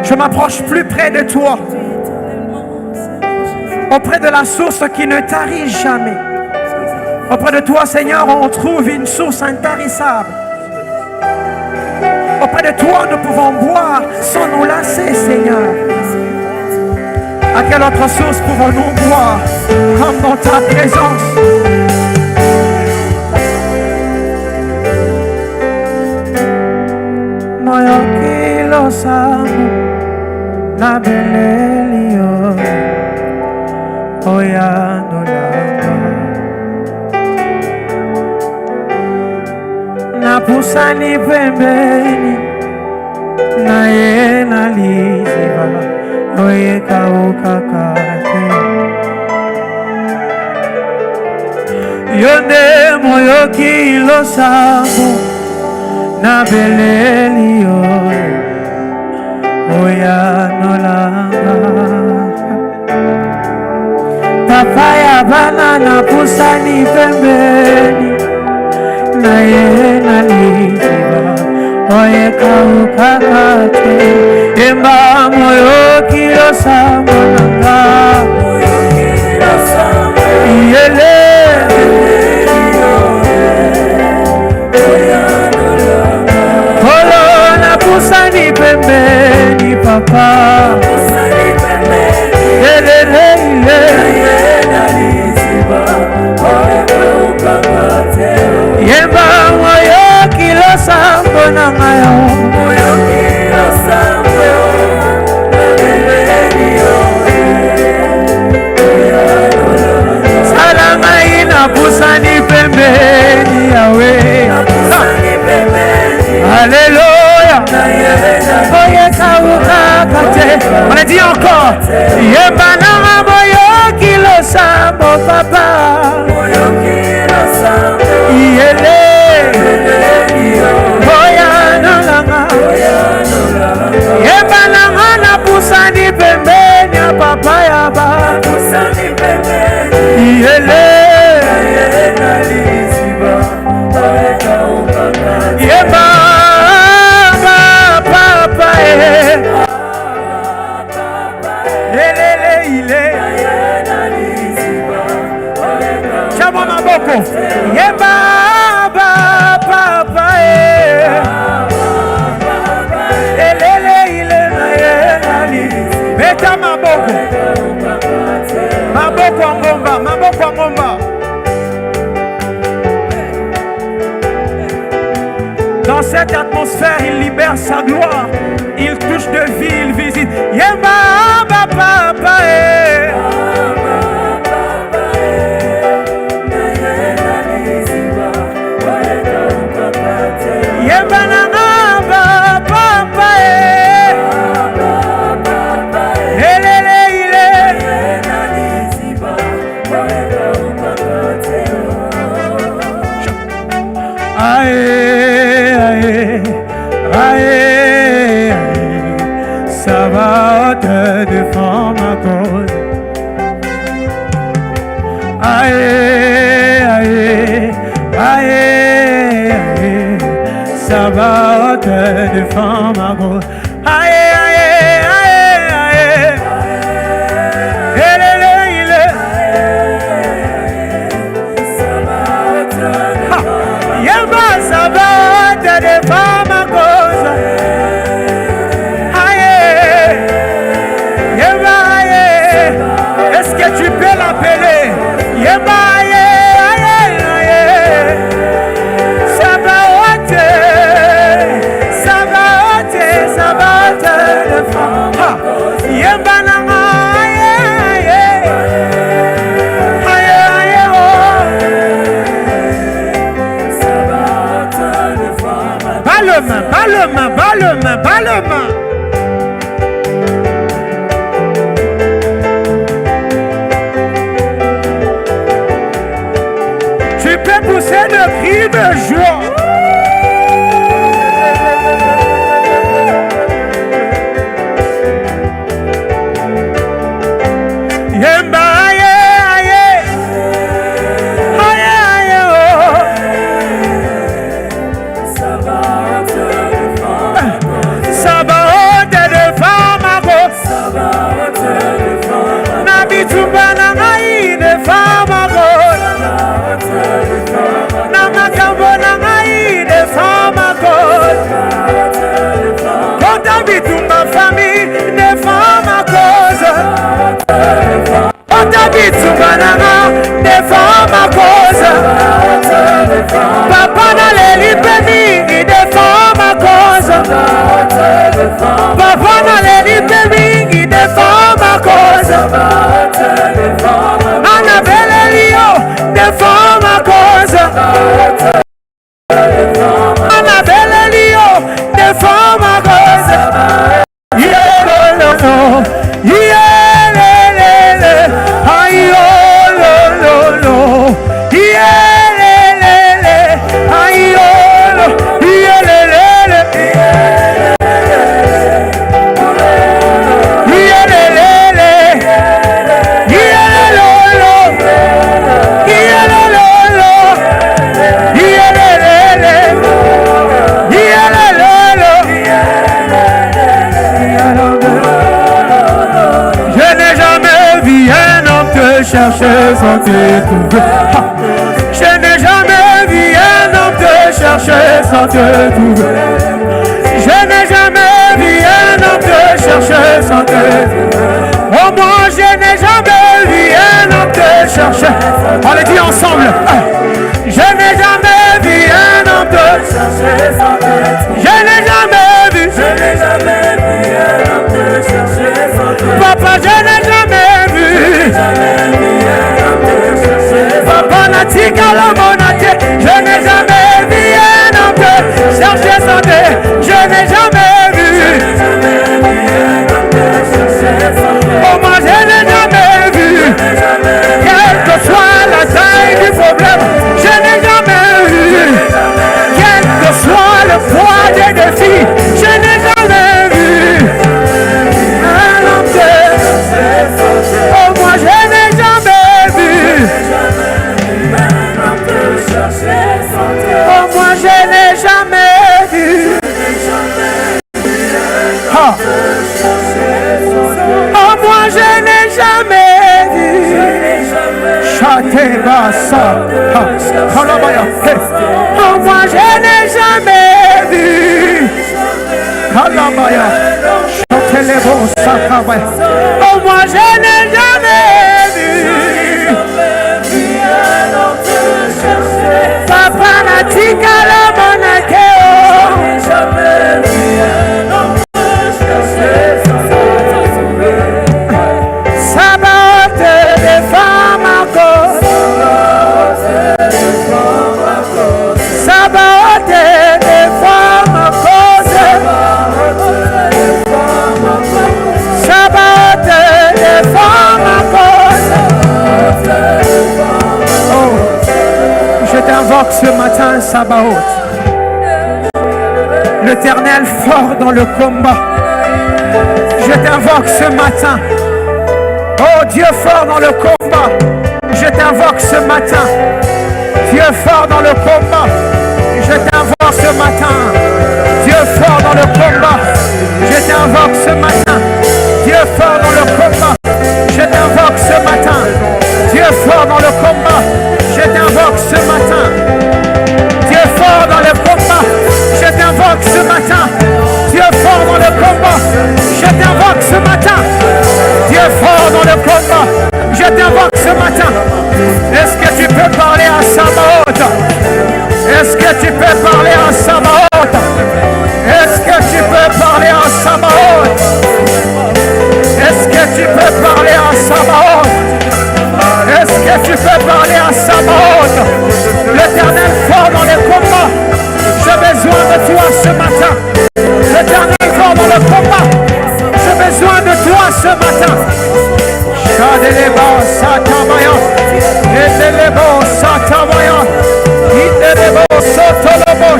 Je m'approche plus près de toi, auprès de la source qui ne tarit jamais. Auprès de toi, Seigneur, on trouve une source intarissable. Auprès de toi, nous pouvons boire sans nous lasser, Seigneur. À quelle autre source pouvons-nous boire comme dans ta présence? Moyo kilo samu na belelio oya nolanga na pusani pembeni na ye na liziba oye kaukakate yonde moyo kilo samu na belelio oya nolanga papaya banana pusani pembeni na ye na liziba oye kaukakate emba moyo kilo samananga yele pusani pembeni papa yemba moyo kilo sambo na ngayo salama ina pusani pembeni yawe haleluya. On a dit encore Yembanama moyo kilo sambo papa Yele Oya nolanga Yembanama na pusani pembeni papa yaba Yele Yemba Yeba papa elele ile na ye beta maboko ngomba. Dans cette atmosphère, il libère sa gloire, il touche de vie, il visite. Yeba papa ça va te défendre ma cause. Ça va te défendre ma cause. Ça va te défendre ma cause. Est-ce que tu peux l'appeler? Ça va te défendre. Bas le main. Tu peux pousser de cris de joie. Ça va te défendre. Annabelle Elio, défends ma cause. Annabelle Elio, défends ma cause. Yeah, lo, lo, yeah, le, le, le. Aïe, oh, lo, lo, lo. Yeah, le, le, le. Aïe, oh, lo. Yeah, le, le, le. Yeah, le, le, le. Yeah, lo, lo. Yeah, lo, lo, lo. Yeah, le, le, le. Yeah, le, lo, lo. Je n'ai jamais vu un homme te chercher sans te trouver. Je n'ai jamais vu un homme te chercher sans te trouver. Je n'ai jamais vu un homme te chercher sans te trouver. Oh moi je n'ai jamais vu un homme te chercher. On le dit ensemble. Je n'ai jamais vu un homme te chercher sans te trouver. Je n'ai jamais vu. Je n'ai jamais vu un homme te chercher sans te trouver. Papa, je n'ai jamais vu. Papa, Natika, la monate. Je n'ai jamais vu un homme te chercher sans te. Je n'ai jamais vu. Oh, moi, je n'ai jamais vu. Quelle que soit la taille du problème, je n'ai jamais vu. Quel que soit le poids des défis, je n'ai jamais vu. Un homme te oh, moi, je n'ai jamais vu. Oh, moi, je n'ai jamais vu. Ah. Oh, moi, je n'ai jamais vu. Chateba sa. Kalabaya. Oh, moi, je n'ai jamais vu. Kalabaya. Chatelebo sakabaya. Oh, moi, je n'ai jamais vu. Papa Natika la monakeo. Sabaoth défends ma cause. Sabaoth défends ma cause. Sabaoth défends ma cause. Oh, je t'invoque ce matin, Sabaoth. L'Éternel fort dans le combat. Je t'invoque ce matin. Oh Dieu fort dans le combat. Je t'invoque ce matin. Dieu fort dans le combat. Je t'invoque ce matin. Dieu fort dans le combat. Je t'invoque ce matin. Dieu fort dans le combat. Je t'invoque ce matin. Dieu fort dans le combat. Je t'invoque ce matin. Dieu fort dans le combat. Je t'invoque ce matin. Dieu fort dans le combat. Je t'invoque ce matin. Dieu fort dans le combat. Je t'invoque ce matin. Est-ce que tu peux parler à Sabaoth? Est-ce que tu peux parler à Sabaoth? Est-ce que tu peux parler à Sabaoth? Est-ce que tu peux parler à Sabaoth? Est-ce que tu peux parler à Sabaoth? L'Éternel fort dans les combats. J'ai besoin de toi ce matin. L'Éternel fort dans le combat. J'ai besoin de toi ce matin. Shadeleba Satabaya. Edelebo Satabaya.